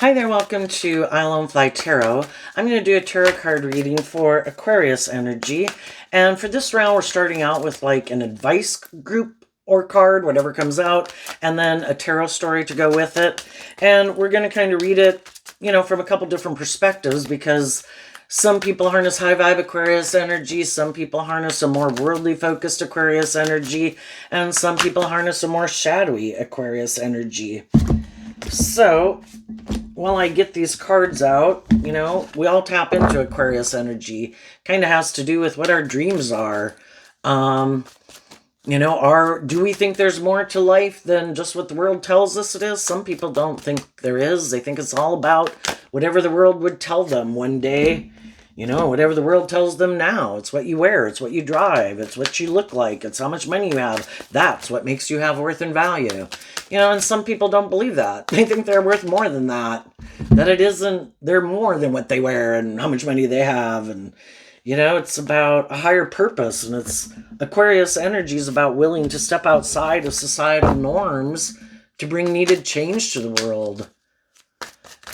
Hi there, welcome to I Alone Fly Tarot. I'm going to do a tarot card reading for Aquarius energy. And for this round, we're starting out with like an advice group or card, whatever comes out, and then a tarot story to go with it. And we're going to kind of read it, from a couple different perspectives because some people harness high vibe Aquarius energy, some people harness a more worldly focused Aquarius energy, and some people harness a more shadowy Aquarius energy. So, while I get these cards out, we all tap into Aquarius energy. Kind of has to do with what our dreams are. Do we think there's more to life than just what the world tells us it is? Some people don't think there is. They think it's all about whatever the world would tell them one day. Whatever the world tells them now. It's what you wear. It's what you drive. It's what you look like. It's how much money you have. That's what makes you have worth and value. And some people don't believe that. They think they're worth more than that. That they're more than what they wear and how much money they have. And, it's about a higher purpose. And Aquarius energy is about willing to step outside of societal norms to bring needed change to the world.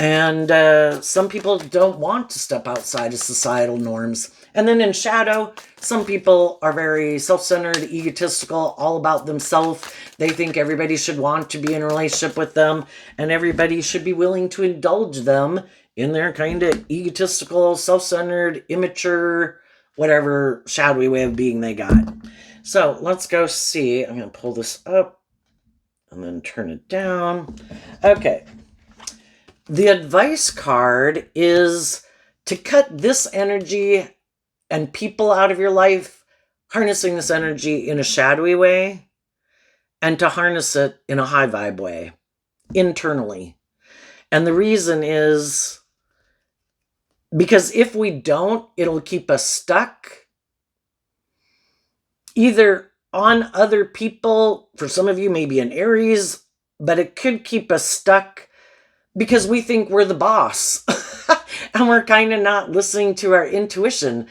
And some people don't want to step outside of societal norms. And then in shadow, some people are very self-centered, egotistical, all about themselves. They think everybody should want to be in a relationship with them, and everybody should be willing to indulge them in their kind of egotistical, self-centered, immature, whatever shadowy way of being they got. So let's go see. I'm going to pull this up and then turn it down. Okay. The advice card is to cut this energy and people out of your life, harnessing this energy in a shadowy way, and to harness it in a high vibe way, internally. And the reason is because if we don't, it'll keep us stuck, either on other people. For some of you, maybe an Aries, but it could keep us stuck because we think we're the boss and we're kind of not listening to our intuition.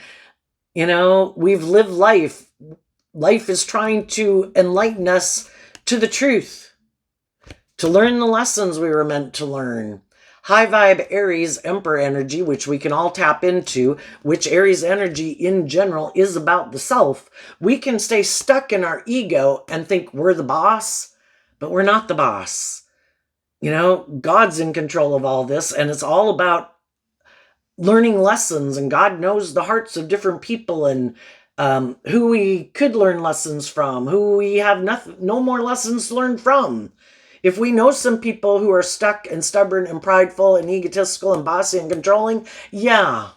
We've lived life. Life is trying to enlighten us to the truth, to learn the lessons we were meant to learn. High vibe Aries Emperor energy, which we can all tap into, which Aries energy in general is about the self. We can stay stuck in our ego and think we're the boss, but we're not the boss. God's in control of all this, and it's all about learning lessons, and God knows the hearts of different people and who we could learn lessons from, who we have no more lessons to learn from. If we know some people who are stuck and stubborn and prideful and egotistical and bossy and controlling, yeah,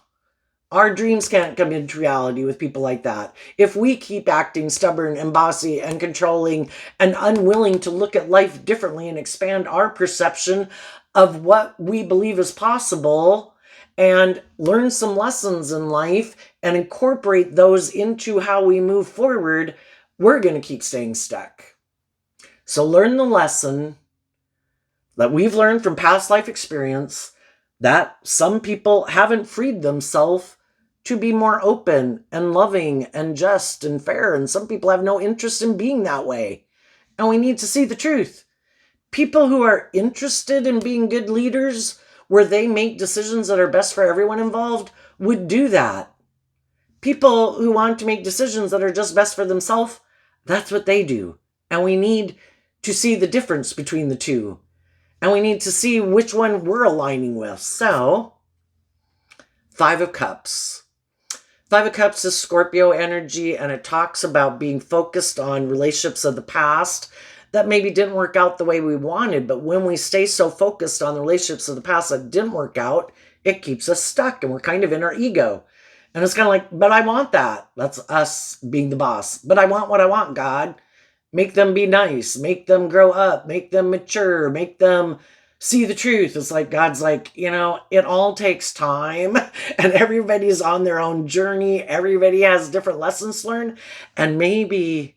our dreams can't come into reality with people like that. If we keep acting stubborn and bossy and controlling and unwilling to look at life differently and expand our perception of what we believe is possible and learn some lessons in life and incorporate those into how we move forward, we're going to keep staying stuck. So learn the lesson that we've learned from past life experience that some people haven't freed themselves to be more open and loving and just and fair. And some people have no interest in being that way. And we need to see the truth. People who are interested in being good leaders, where they make decisions that are best for everyone involved, would do that. People who want to make decisions that are just best for themselves, that's what they do. And we need to see the difference between the two. And we need to see which one we're aligning with. So, Five of Cups. Five of Cups is Scorpio energy, and it talks about being focused on relationships of the past that maybe didn't work out the way we wanted. But when we stay so focused on the relationships of the past that didn't work out, it keeps us stuck, and we're kind of in our ego. And it's kind of like, but I want that. That's us being the boss. But I want what I want, God. Make them be nice. Make them grow up. Make them mature. Make them see the truth. It's like God's like, it all takes time, and everybody's on their own journey. Everybody has different lessons to learn. And maybe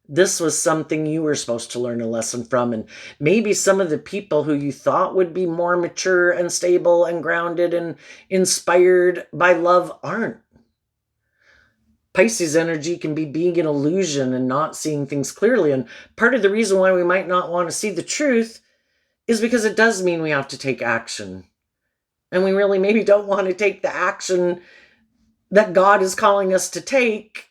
this was something you were supposed to learn a lesson from. And maybe some of the people who you thought would be more mature and stable and grounded and inspired by love aren't. Pisces energy can be being an illusion and not seeing things clearly. And part of the reason why we might not want to see the truth is because it does mean we have to take action. And we really maybe don't want to take the action that God is calling us to take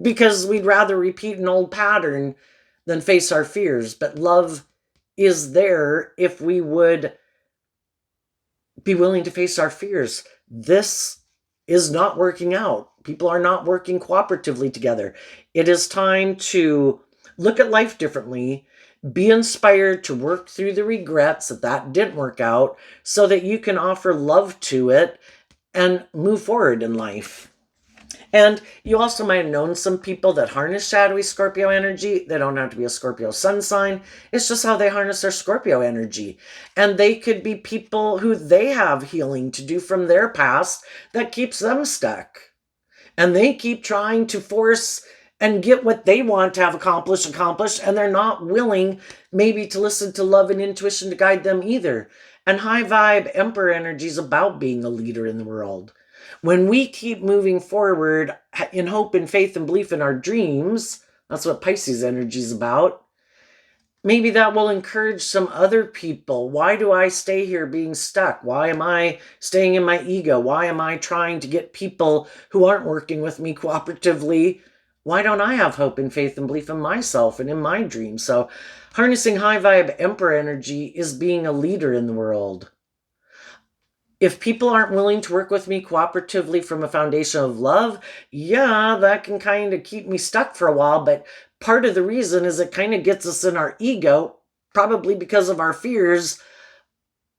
because we'd rather repeat an old pattern than face our fears. But love is there if we would be willing to face our fears. This is not working out. People are not working cooperatively together. It is time to look at life differently, be inspired to work through the regrets that didn't work out so that you can offer love to it and move forward in life. And you also might have known some people that harness shadowy Scorpio energy. They don't have to be a Scorpio sun sign. It's just how they harness their Scorpio energy. And they could be people who they have healing to do from their past that keeps them stuck. And they keep trying to force and get what they want to have accomplished, and they're not willing maybe to listen to love and intuition to guide them either. And high vibe Emperor energy is about being a leader in the world. When we keep moving forward in hope and faith and belief in our dreams, that's what Pisces energy is about. Maybe that will encourage some other people. Why do I stay here being stuck? Why am I staying in my ego? Why am I trying to get people who aren't working with me cooperatively? Why don't I have hope and faith and belief in myself and in my dreams? So harnessing high vibe Emperor energy is being a leader in the world. If people aren't willing to work with me cooperatively from a foundation of love, yeah, that can kind of keep me stuck for a while. But part of the reason is it kind of gets us in our ego, probably because of our fears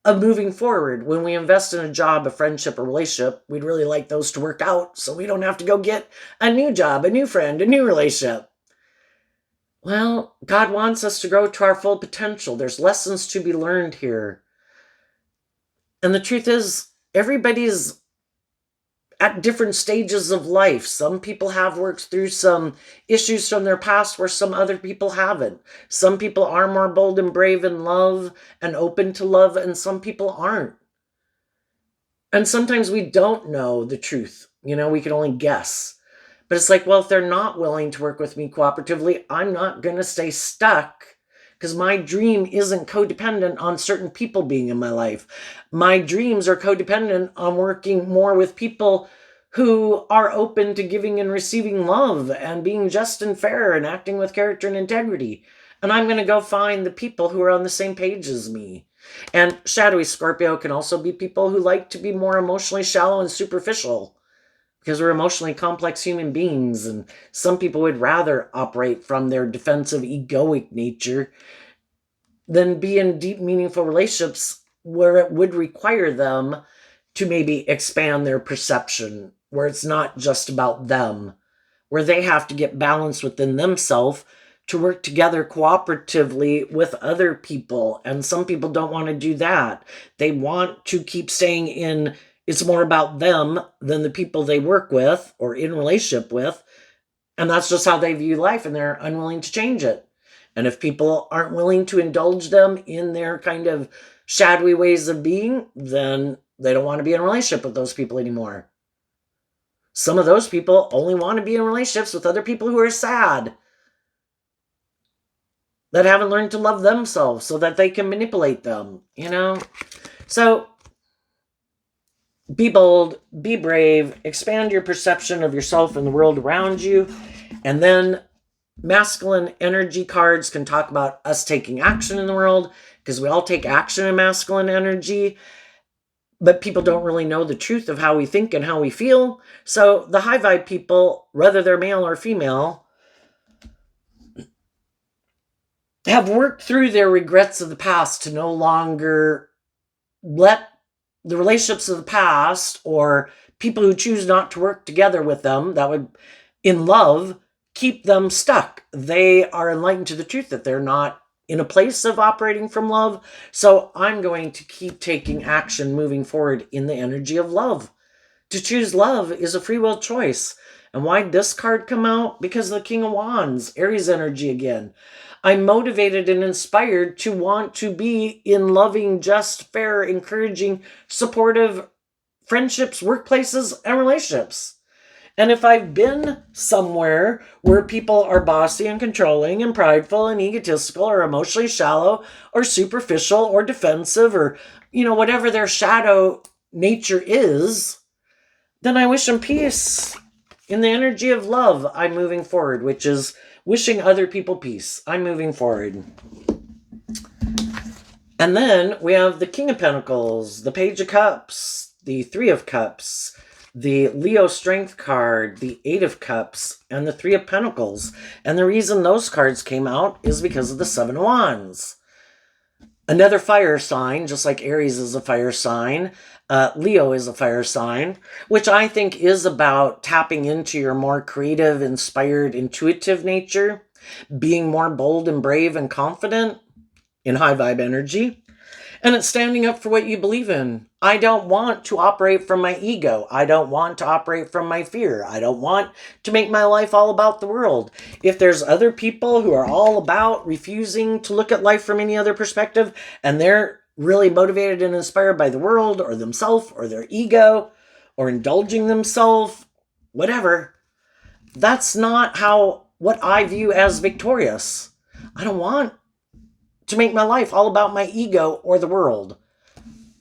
of moving forward. When we invest in a job, a friendship, a relationship, we'd really like those to work out so we don't have to go get a new job, a new friend, a new relationship. Well, God wants us to grow to our full potential. There's lessons to be learned here. And the truth is, everybody's at different stages of life. Some people have worked through some issues from their past where some other people haven't. Some people are more bold and brave in love and open to love, and some people aren't. And sometimes we don't know the truth. We can only guess. But it's like, well, if they're not willing to work with me cooperatively, I'm not going to stay stuck. Because my dream isn't codependent on certain people being in my life. My dreams are codependent on working more with people who are open to giving and receiving love and being just and fair and acting with character and integrity. And I'm going to go find the people who are on the same page as me. And shadowy Scorpio can also be people who like to be more emotionally shallow and superficial, because we're emotionally complex human beings, and some people would rather operate from their defensive, egoic nature than be in deep, meaningful relationships where it would require them to maybe expand their perception, where it's not just about them, where they have to get balance within themselves to work together cooperatively with other people. And some people don't want to do that. They want to keep staying in, it's more about them than the people they work with or in relationship with. And that's just how they view life, and they're unwilling to change it. And if people aren't willing to indulge them in their kind of shadowy ways of being, then they don't want to be in a relationship with those people anymore. Some of those people only want to be in relationships with other people who are sad, that haven't learned to love themselves so that they can manipulate them, So be bold, be brave, expand your perception of yourself and the world around you. And then masculine energy cards can talk about us taking action in the world, because we all take action in masculine energy, but people don't really know the truth of how we think and how we feel. So the high vibe people, whether they're male or female, have worked through their regrets of the past to no longer let the relationships of the past or people who choose not to work together with them that would in love keep them stuck. They are enlightened to the truth that they're not in a place of operating from love. So I'm going to keep taking action moving forward in the energy of love. To choose love is a free will choice. And why did this card come out? Because of the King of Wands, Aries energy again. I'm motivated and inspired to want to be in loving, just, fair, encouraging, supportive friendships, workplaces, and relationships. And if I've been somewhere where people are bossy and controlling and prideful and egotistical or emotionally shallow or superficial or defensive or, whatever their shadow nature is, then I wish them peace. In the energy of love, I'm moving forward, which is wishing other people peace. I'm moving forward. And then we have the King of Pentacles, the Page of Cups, the Three of Cups, the Leo Strength card, the Eight of Cups, and the Three of Pentacles. And the reason those cards came out is because of the Seven of Wands. Another fire sign, just like Aries is a fire sign, Leo is a fire sign, which I think is about tapping into your more creative, inspired, intuitive nature, being more bold and brave and confident in high vibe energy. And it's standing up for what you believe in. I don't want to operate from my ego. I don't want to operate from my fear. I don't want to make my life all about the world. If there's other people who are all about refusing to look at life from any other perspective, and they're really motivated and inspired by the world or themselves or their ego or indulging themselves, whatever, that's not what I view as victorious. I don't want to make my life all about my ego or the world.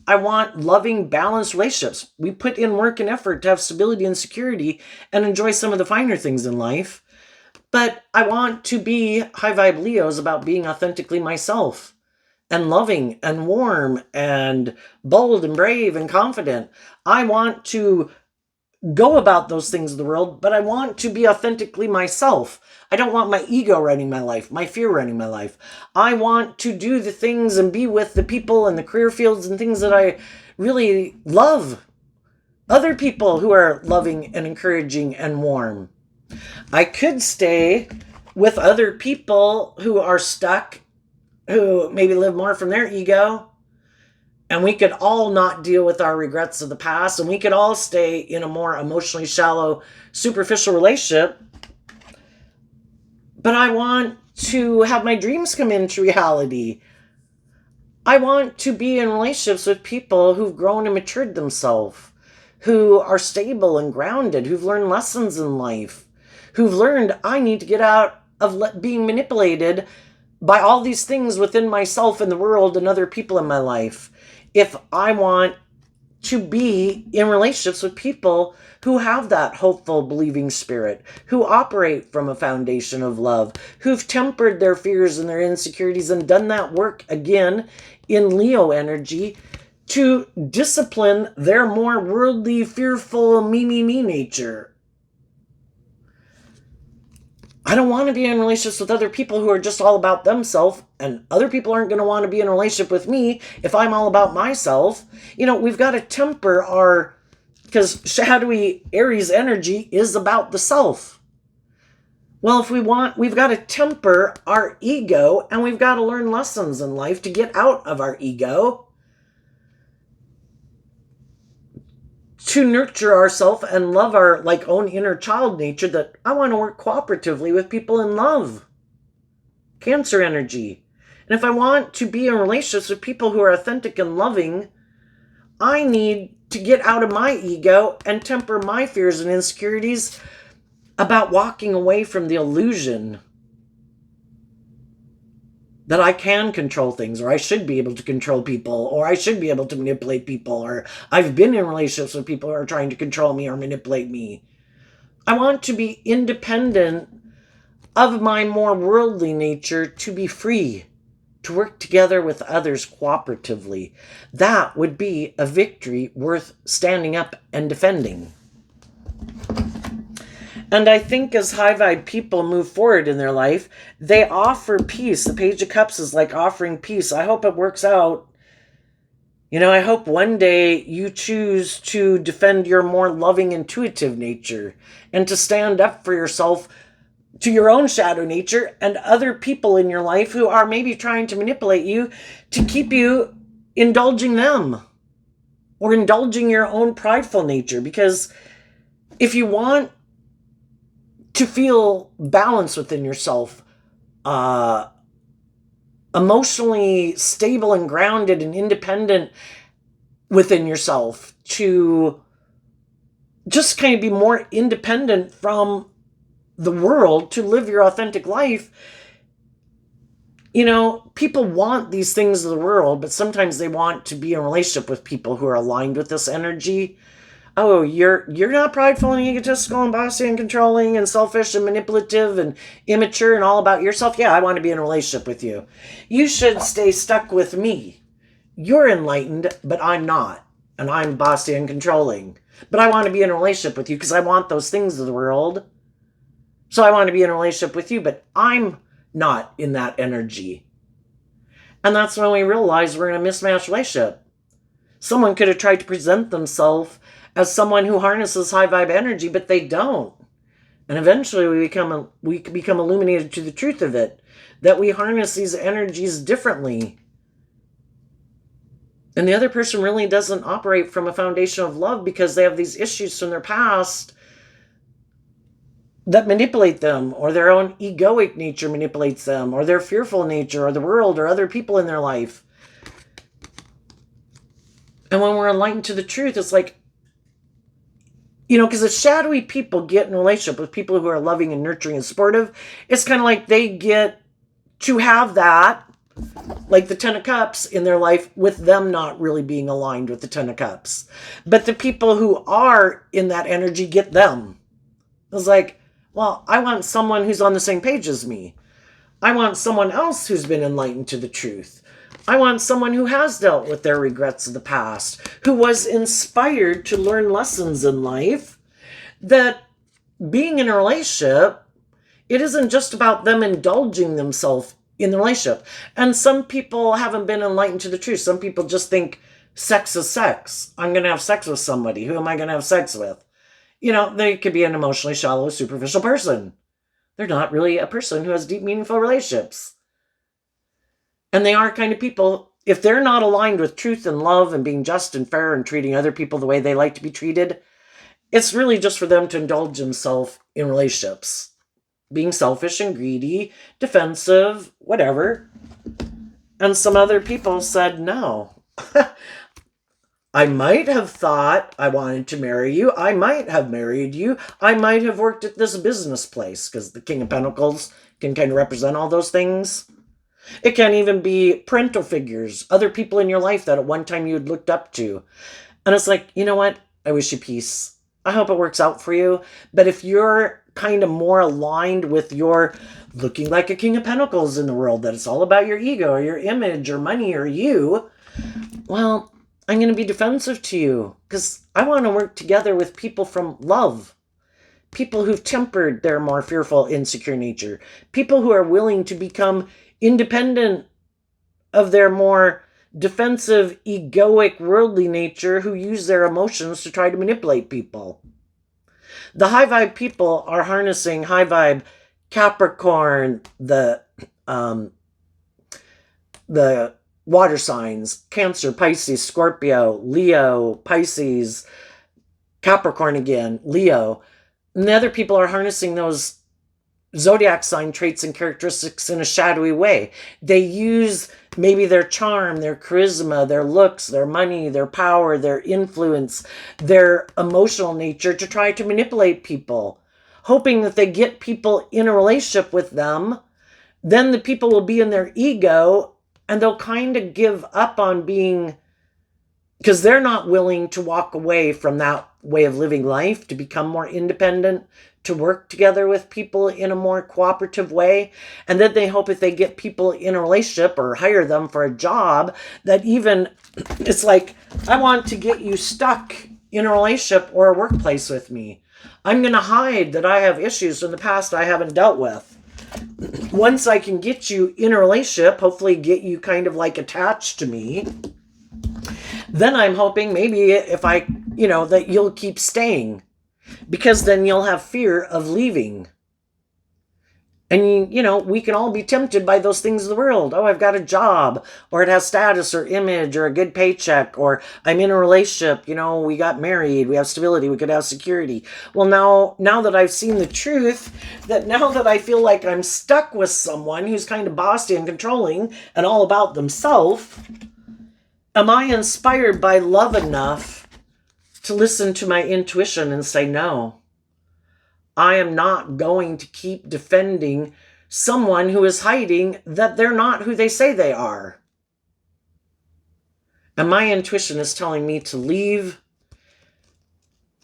I want loving, balanced relationships. We put in work and effort to have stability and security and enjoy some of the finer things in life. But I want to be high vibe Leos about being authentically myself and loving and warm and bold and brave and confident. I want to go about those things in the world, but I want to be authentically myself. I don't want my ego running my life, my fear running my life. I want to do the things and be with the people and the career fields and things that I really love. Other people who are loving and encouraging and warm. I could stay with other people who are stuck, who maybe live more from their ego. And we could all not deal with our regrets of the past, and we could all stay in a more emotionally shallow, superficial relationship. But I want to have my dreams come into reality. I want to be in relationships with people who've grown and matured themselves, who are stable and grounded, who've learned lessons in life, who've learned I need to get out of being manipulated by all these things within myself and the world and other people in my life. If I want to be in relationships with people who have that hopeful, believing spirit, who operate from a foundation of love, who've tempered their fears and their insecurities and done that work again in Leo energy to discipline their more worldly, fearful, me nature. I don't want to be in relationships with other people who are just all about themselves, and other people aren't going to want to be in a relationship with me if I'm all about myself. We've got to temper because shadowy Aries energy is about the self. Well, we've got to temper our ego, and we've got to learn lessons in life to get out of our ego, to nurture ourselves and love our own inner child nature, that I want to work cooperatively with people in love. Cancer energy. And if I want to be in relationships with people who are authentic and loving, I need to get out of my ego and temper my fears and insecurities about walking away from the illusion that I can control things, or I should be able to control people, or I should be able to manipulate people, or I've been in relationships with people who are trying to control me or manipulate me. I want to be independent of my more worldly nature, to be free, to work together with others cooperatively. That would be a victory worth standing up and defending. And I think as high vibe people move forward in their life, they offer peace. The Page of Cups is like offering peace. I hope it works out. I hope one day you choose to defend your more loving, intuitive nature and to stand up for yourself, to your own shadow nature, and other people in your life who are maybe trying to manipulate you to keep you indulging them or indulging your own prideful nature. Because if you want to feel balance within yourself, emotionally stable and grounded and independent within yourself, to just kind of be more independent from the world to live your authentic life. You know, people want these things of the world, but sometimes they want to be in a relationship with people who are aligned with this energy. Oh, you're not prideful and egotistical and bossy and controlling and selfish and manipulative and immature and all about yourself. Yeah, I want to be in a relationship with you. You should stay stuck with me. You're enlightened, but I'm not. And I'm bossy and controlling. But I want to be in a relationship with you because I want those things of the world. So I want to be in a relationship with you, but I'm not in that energy. And that's when we realize we're in a mismatched relationship. Someone could have tried to present themselves as someone who harnesses high vibe energy, but they don't. And eventually we become illuminated to the truth of it, that we harness these energies differently. And the other person really doesn't operate from a foundation of love because they have these issues from their past that manipulate them, or their own egoic nature manipulates them, or their fearful nature, or the world, or other people in their life. And when we're enlightened to the truth, it's like, you know, because the shadowy people get in a relationship with people who are loving and nurturing and supportive, it's kind of like they get to have that, like the Ten of Cups in their life, with them not really being aligned with the Ten of Cups. But the people who are in that energy get them. It's like, well, I want someone who's on the same page as me. I want someone else who's been enlightened to the truth. I want someone who has dealt with their regrets of the past, who was inspired to learn lessons in life, that being in a relationship, it isn't just about them indulging themselves in the relationship. And some people haven't been enlightened to the truth. Some people just think sex is sex. I'm going to have sex with somebody. Who am I going to have sex with? You know, they could be an emotionally shallow, superficial person. They're not really a person who has deep, meaningful relationships. And they are kind of people, if they're not aligned with truth and love and being just and fair and treating other people the way they like to be treated, it's really just for them to indulge themselves in relationships. Being selfish and greedy, defensive, whatever. And some other people said no. I might have thought I wanted to marry you. I might have married you. I might have worked at this business place, because the King of Pentacles can kind of represent all those things. It can even be parental figures, other people in your life that at one time you had looked up to. And it's like, you know what? I wish you peace. I hope it works out for you. But if you're kind of more aligned with your looking like a King of Pentacles in the world, that it's all about your ego or your image or money or you, well, I'm going to be defensive to you because I want to work together with people from love. People who've tempered their more fearful, insecure nature. People who are willing to become independent of their more defensive, egoic, worldly nature, who use their emotions to try to manipulate people. The high vibe people are harnessing high vibe Capricorn, the water signs, Cancer, Pisces, Scorpio, Leo, Pisces, Capricorn again, Leo. And the other people are harnessing those zodiac sign traits and characteristics in a shadowy way. They use maybe their charm, their charisma, their looks, their money, their power, their influence, their emotional nature to try to manipulate people, hoping that they get people in a relationship with them. Then the people will be in their ego and they'll kind of give up on being, because they're not willing to walk away from that way of living life, to become more independent, to work together with people in a more cooperative way. And then they hope if they get people in a relationship or hire them for a job, that even it's like, I want to get you stuck in a relationship or a workplace with me. I'm going to hide that I have issues from the past I haven't dealt with. Once I can get you in a relationship, hopefully get you kind of like attached to me, then I'm hoping maybe if I, that you'll keep staying, because then you'll have fear of leaving. And, we can all be tempted by those things of the world. Oh, I've got a job, or it has status or image or a good paycheck, or I'm in a relationship, we got married, we have stability, we could have security. Well, now that I've seen the truth, that now that I feel like I'm stuck with someone who's kind of bossy and controlling and all about themselves, am I inspired by love enough to listen to my intuition and say, no, I am not going to keep defending someone who is hiding that they're not who they say they are. And my intuition is telling me to leave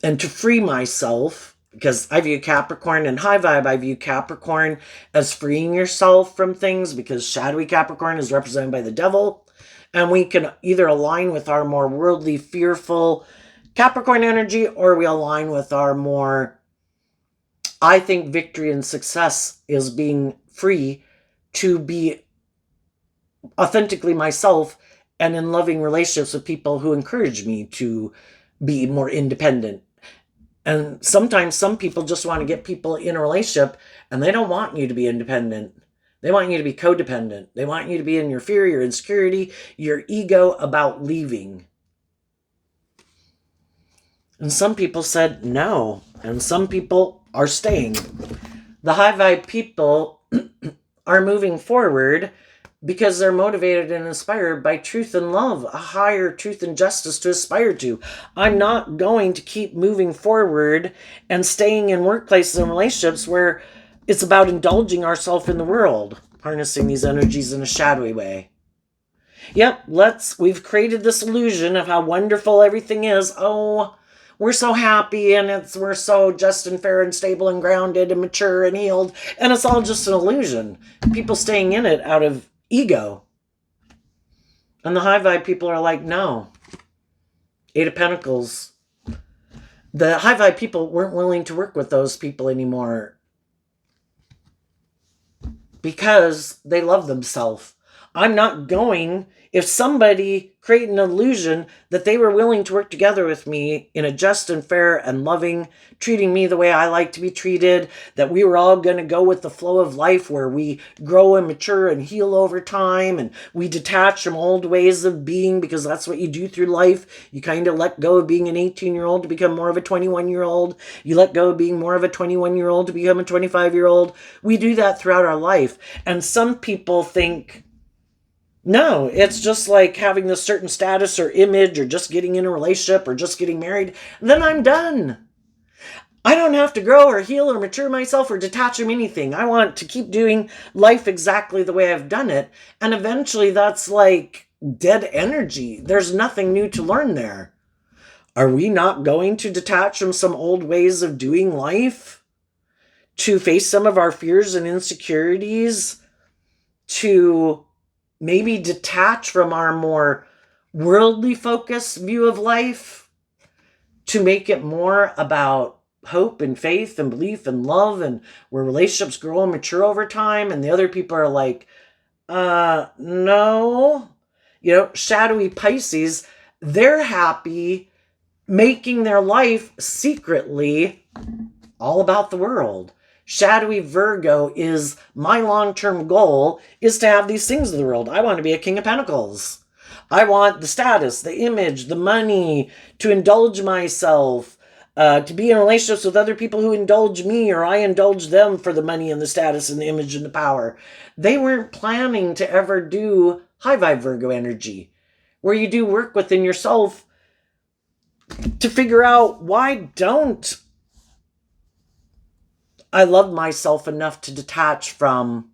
and to free myself, because I view Capricorn and high vibe, I view Capricorn as freeing yourself from things, because shadowy Capricorn is represented by the devil. And we can either align with our more worldly, fearful Capricorn energy, or we align with our more, I think victory and success is being free to be authentically myself and in loving relationships with people who encourage me to be more independent. And sometimes some people just want to get people in a relationship and they don't want you to be independent. They want you to be codependent. They want you to be in your fear, your insecurity, your ego about leaving. And some people said no, and some people are staying. The high vibe people are moving forward because they're motivated and inspired by truth and love, a higher truth and justice to aspire to. I'm not going to keep moving forward and staying in workplaces and relationships where it's about indulging ourselves in the world, harnessing these energies in a shadowy way. Yep, we've created this illusion of how wonderful everything is. Oh, we're so happy and we're so just and fair and stable and grounded and mature and healed. And it's all just an illusion. People staying in it out of ego. And the high vibe people are like, no. Eight of Pentacles. The high vibe people weren't willing to work with those people anymore because they love themselves. I'm not going, if somebody created an illusion that they were willing to work together with me in a just and fair and loving, treating me the way I like to be treated, that we were all going to go with the flow of life where we grow and mature and heal over time and we detach from old ways of being, because that's what you do through life. You kind of let go of being an 18-year-old to become more of a 21-year-old. You let go of being more of a 21-year-old to become a 25-year-old. We do that throughout our life. And some people think, no, it's just like having this certain status or image or just getting in a relationship or just getting married. Then I'm done. I don't have to grow or heal or mature myself or detach from anything. I want to keep doing life exactly the way I've done it. And eventually that's like dead energy. There's nothing new to learn there. Are we not going to detach from some old ways of doing life? To face some of our fears and insecurities? To maybe detach from our more worldly focused view of life to make it more about hope and faith and belief and love, and where relationships grow and mature over time, and the other people are like, no. Shadowy Pisces, they're happy making their life secretly all about the world. Shadowy Virgo is my long-term goal is to have these things in the world. I want to be a King of Pentacles. I want the status, the image, the money, to indulge myself, to be in relationships with other people who indulge me, or I indulge them for the money and the status and the image and the power. They weren't planning to ever do high vibe Virgo energy, where you do work within yourself to figure out, why don't I love myself enough to detach from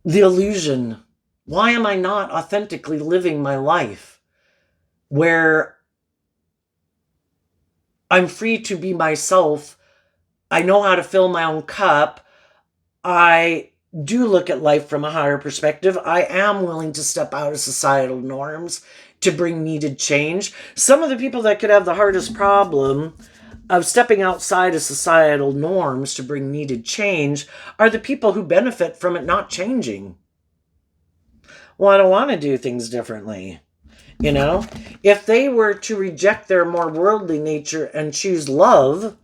the illusion? Why am I not authentically living my life where I'm free to be myself? I know how to fill my own cup. I do look at life from a higher perspective. I am willing to step out of societal norms to bring needed change. Some of the people that could have the hardest problem of stepping outside of societal norms to bring needed change are the people who benefit from it not changing. Well, I don't want to do things differently. If they were to reject their more worldly nature and choose love,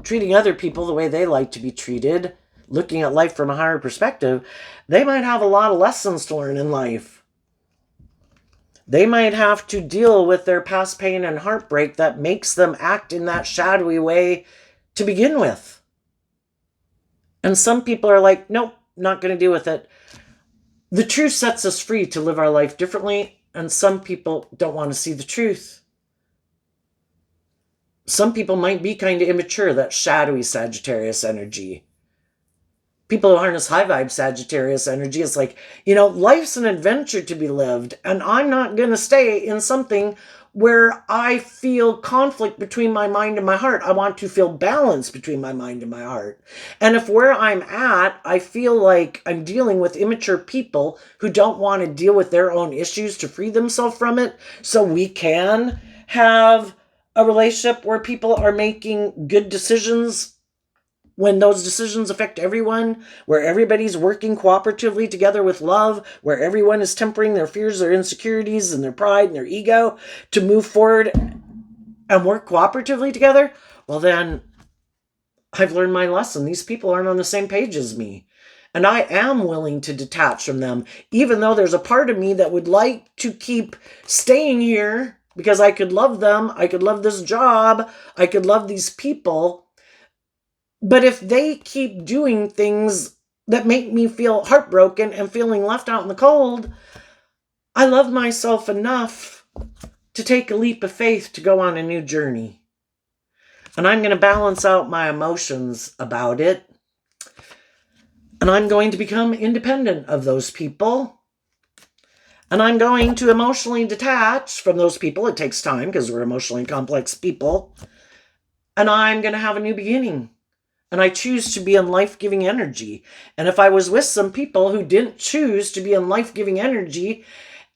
treating other people the way they like to be treated, looking at life from a higher perspective, they might have a lot of lessons to learn in life. They might have to deal with their past pain and heartbreak that makes them act in that shadowy way to begin with. And some people are like, nope, not going to deal with it. The truth sets us free to live our life differently and some people don't want to see the truth. Some people might be kind of immature, that shadowy Sagittarius energy. People who harness high vibe Sagittarius energy, it's like, life's an adventure to be lived, and I'm not going to stay in something where I feel conflict between my mind and my heart. I want to feel balance between my mind and my heart. And if where I'm at, I feel like I'm dealing with immature people who don't want to deal with their own issues to free themselves from it, so we can have a relationship where people are making good decisions when those decisions affect everyone, where everybody's working cooperatively together with love, where everyone is tempering their fears, their insecurities, and their pride and their ego to move forward and work cooperatively together, well then, I've learned my lesson. These people aren't on the same page as me. And I am willing to detach from them, even though there's a part of me that would like to keep staying here because I could love them, I could love this job, I could love these people. But if they keep doing things that make me feel heartbroken and feeling left out in the cold, I love myself enough to take a leap of faith to go on a new journey. And I'm going to balance out my emotions about it. And I'm going to become independent of those people. And I'm going to emotionally detach from those people. It takes time because we're emotionally complex people. And I'm going to have a new beginning. And I choose to be in life-giving energy. And if I was with some people who didn't choose to be in life-giving energy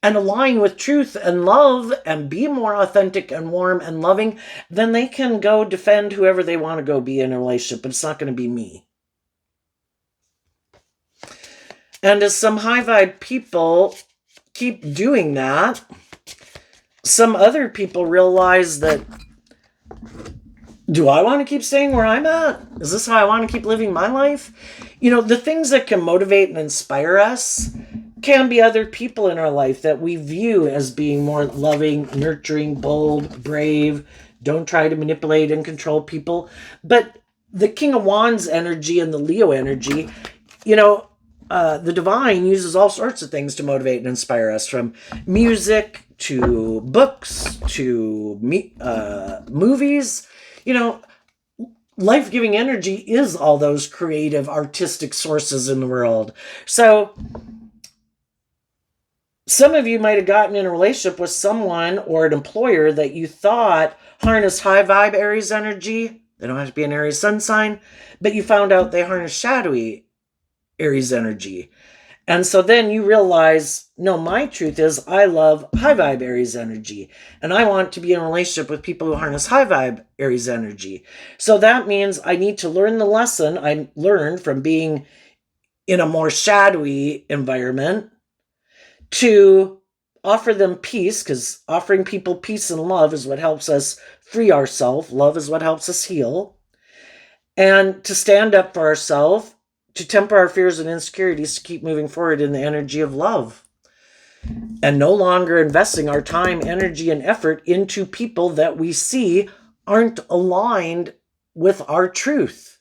and align with truth and love and be more authentic and warm and loving, then they can go defend whoever they want to go be in a relationship, but it's not going to be me. And as some high-vibe people keep doing that, some other people realize that, do I want to keep staying where I'm at? Is this how I want to keep living my life? The things that can motivate and inspire us can be other people in our life that we view as being more loving, nurturing, bold, brave, don't try to manipulate and control people. But the King of Wands energy and the Leo energy, the divine uses all sorts of things to motivate and inspire us, from music to books to movies. Life-giving energy is all those creative, artistic sources in the world. So some of you might have gotten in a relationship with someone or an employer that you thought harnessed high vibe Aries energy. They don't have to be an Aries sun sign, but you found out they harness shadowy Aries energy. And so then you realize, no, my truth is I love high vibe Aries energy. And I want to be in a relationship with people who harness high vibe Aries energy. So that means I need to learn the lesson I learned from being in a more shadowy environment to offer them peace, because offering people peace and love is what helps us free ourselves. Love is what helps us heal. And to stand up for ourselves, to temper our fears and insecurities, to keep moving forward in the energy of love. And no longer investing our time, energy, and effort into people that we see aren't aligned with our truth.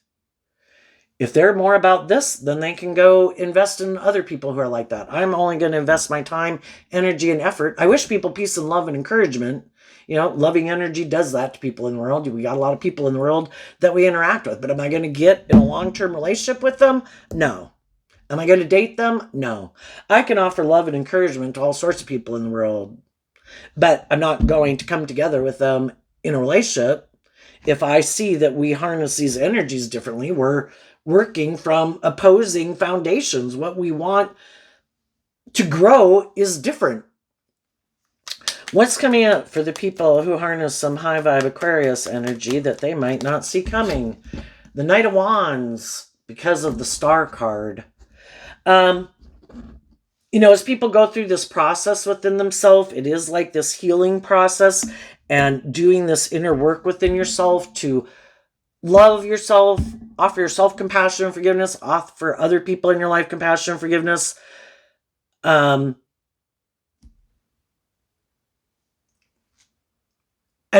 If they're more about this, then they can go invest in other people who are like that. I'm only going to invest my time, energy, and effort. I wish people peace and love and encouragement. Loving energy does that to people in the world. We got a lot of people in the world that we interact with. But am I going to get in a long-term relationship with them? No. Am I going to date them? No. I can offer love and encouragement to all sorts of people in the world. But I'm not going to come together with them in a relationship. If I see that we harness these energies differently, we're working from opposing foundations. What we want to grow is different. What's coming up for the people who harness some high vibe Aquarius energy that they might not see coming? The Knight of Wands, because of the Star card. As people go through this process within themselves, it is like this healing process and doing this inner work within yourself to love yourself, offer yourself compassion and forgiveness, offer other people in your life compassion and forgiveness. And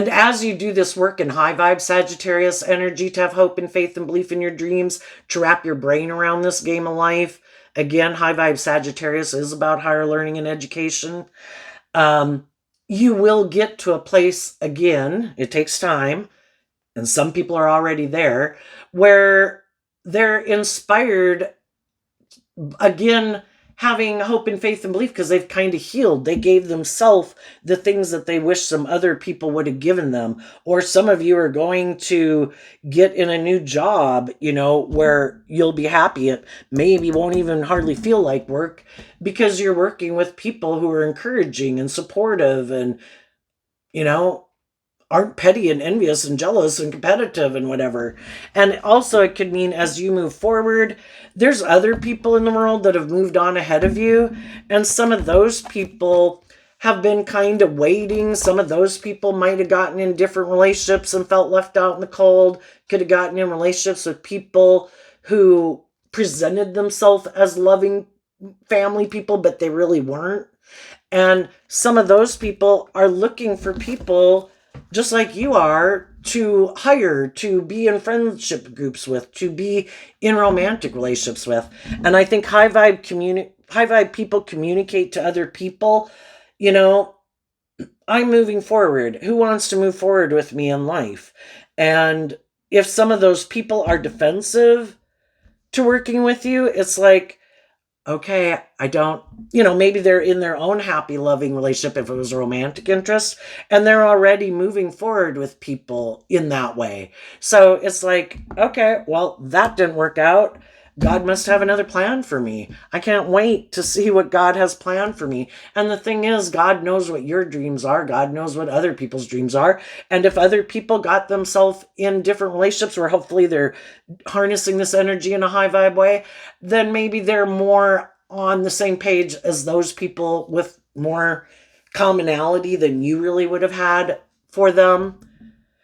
as you do this work in high vibe Sagittarius energy, to have hope and faith and belief in your dreams, to wrap your brain around this game of life. Again, high vibe Sagittarius is about higher learning and education. You will get to a place again, it takes time, and some people are already there, where they're inspired again, having hope and faith and belief because they've kind of healed. They gave themselves the things that they wish some other people would have given them. Or some of you are going to get in a new job, where you'll be happy. It maybe won't even hardly feel like work because you're working with people who are encouraging and supportive and, aren't petty and envious and jealous and competitive and whatever. And also, it could mean as you move forward, there's other people in the world that have moved on ahead of you. And some of those people have been kind of waiting. Some of those people might have gotten in different relationships and felt left out in the cold, could have gotten in relationships with people who presented themselves as loving family people, but they really weren't. And some of those people are looking for people just like you are to hire, to be in friendship groups with, to be in romantic relationships with. And I think high vibe people communicate to other people, I'm moving forward. Who wants to move forward with me in life? And if some of those people are defensive to working with you, it's like, okay, I don't, maybe they're in their own happy, loving relationship if it was a romantic interest, and they're already moving forward with people in that way. So it's like, okay, well, that didn't work out. God must have another plan for me. I can't wait to see what God has planned for me. And the thing is, God knows what your dreams are. God knows what other people's dreams are. And if other people got themselves in different relationships where hopefully they're harnessing this energy in a high vibe way, then maybe they're more on the same page as those people with more commonality than you really would have had for them.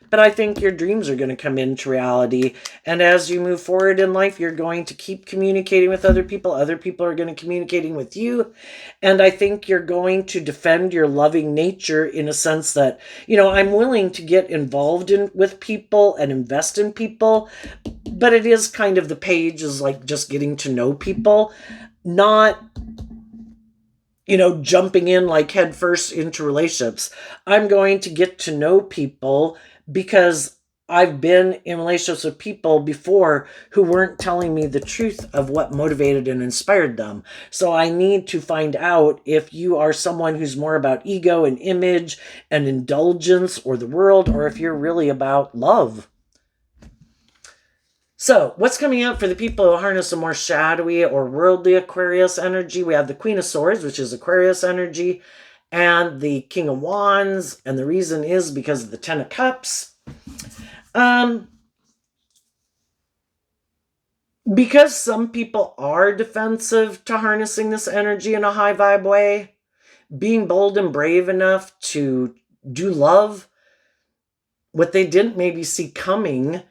But I think your dreams are going to come into reality. And as you move forward in life, you're going to keep communicating with other people. Other people are going to communicating with you. And I think you're going to defend your loving nature in a sense that, I'm willing to get involved with people and invest in people. But it is kind of the page is like just getting to know people, not jumping in like head first into relationships. I'm going to get to know people because I've been in relationships with people before who weren't telling me the truth of what motivated and inspired them. So I need to find out if you are someone who's more about ego and image and indulgence or the world, or if you're really about love. So, what's coming up for the people who harness a more shadowy or worldly Aquarius energy? We have the Queen of Swords, which is Aquarius energy, and the King of Wands, and the reason is because of the Ten of Cups. Because some people are defensive to harnessing this energy in a high vibe way, being bold and brave enough to do love, what they didn't maybe see coming,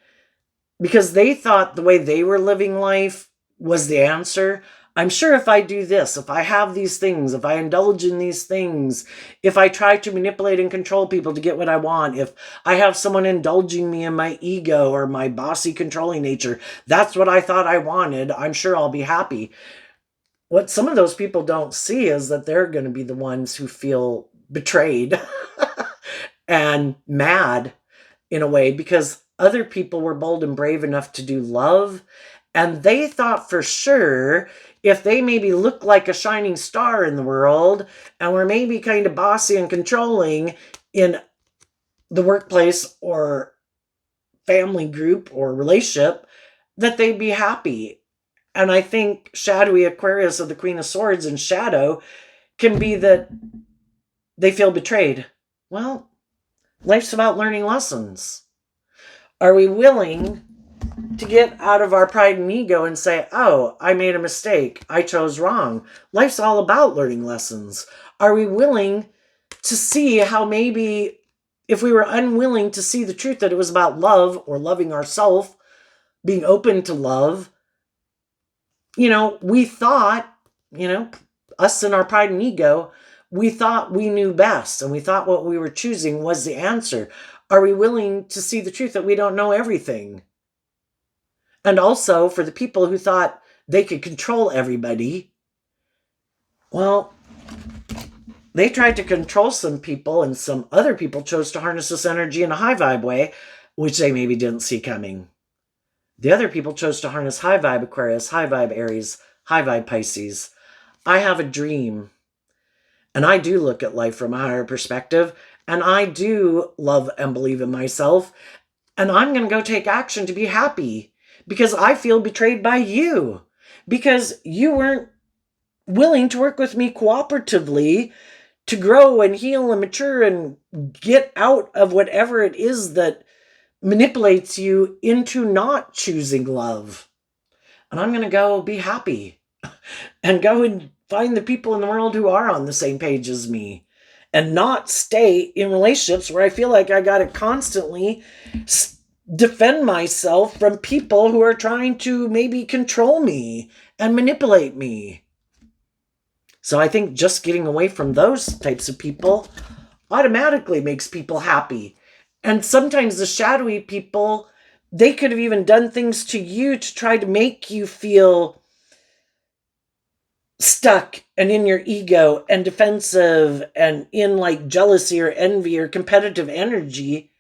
because they thought the way they were living life was the answer. I'm sure if I do this, if I have these things, if I indulge in these things, if I try to manipulate and control people to get what I want, if I have someone indulging me in my ego or my bossy controlling nature, that's what I thought I wanted, I'm sure I'll be happy. What some of those people don't see is that they're going to be the ones who feel betrayed and mad in a way, because other people were bold and brave enough to do love, and they thought for sure if they maybe looked like a shining star in the world and were maybe kind of bossy and controlling in the workplace or family group or relationship, that they'd be happy. And I think shadowy Aquarius of the Queen of Swords in shadow can be that they feel betrayed. Well, life's about learning lessons. Are we willing to get out of our pride and ego and say, oh, I made a mistake. I chose wrong. Life's all about learning lessons. Are we willing to see how maybe if we were unwilling to see the truth that it was about love or loving ourselves, being open to love, we thought, us in our pride and ego, we thought we knew best and we thought what we were choosing was the answer. Are we willing to see the truth that we don't know everything? And also for the people who thought they could control everybody, well, They tried to control some people, and some other people chose to harness this energy in a high vibe way, which they maybe didn't see coming. The other people chose to harness high vibe Aquarius, high vibe Aries, high vibe Pisces. I have a dream, and I do look at life from a higher perspective, and I do love and believe in myself, and I'm going to go take action to be happy because I feel betrayed by you because you weren't willing to work with me cooperatively to grow and heal and mature and get out of whatever it is that manipulates you into not choosing love. And I'm going to go be happy and go and find the people in the world who are on the same page as me and not stay in relationships where I feel like I got to constantly defend myself from people who are trying to maybe control me and manipulate me. So I think just getting away from those types of people automatically makes people happy. And sometimes the shadowy people, they could have even done things to you to try to make you feel stuck and in your ego and defensive and in like jealousy or envy or competitive energy.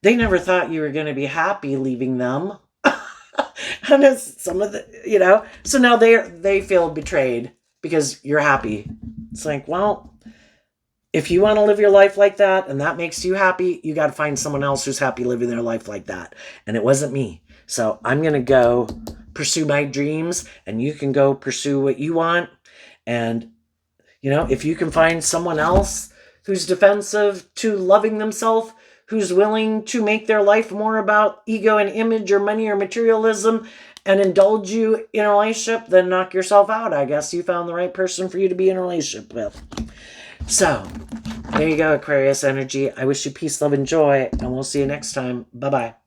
They never thought you were going to be happy leaving them. And it's some of the, so now they feel betrayed because you're happy. It's like, well, if you want to live your life like that and that makes you happy, you got to find someone else who's happy living their life like that. And it wasn't me. So I'm going to go pursue my dreams and you can go pursue what you want. And, if you can find someone else who's defensive to loving themselves, who's willing to make their life more about ego and image or money or materialism and indulge you in a relationship, then knock yourself out. I guess you found the right person for you to be in a relationship with. So, there you go, Aquarius energy. I wish you peace, love, and joy, and we'll see you next time. Bye-bye.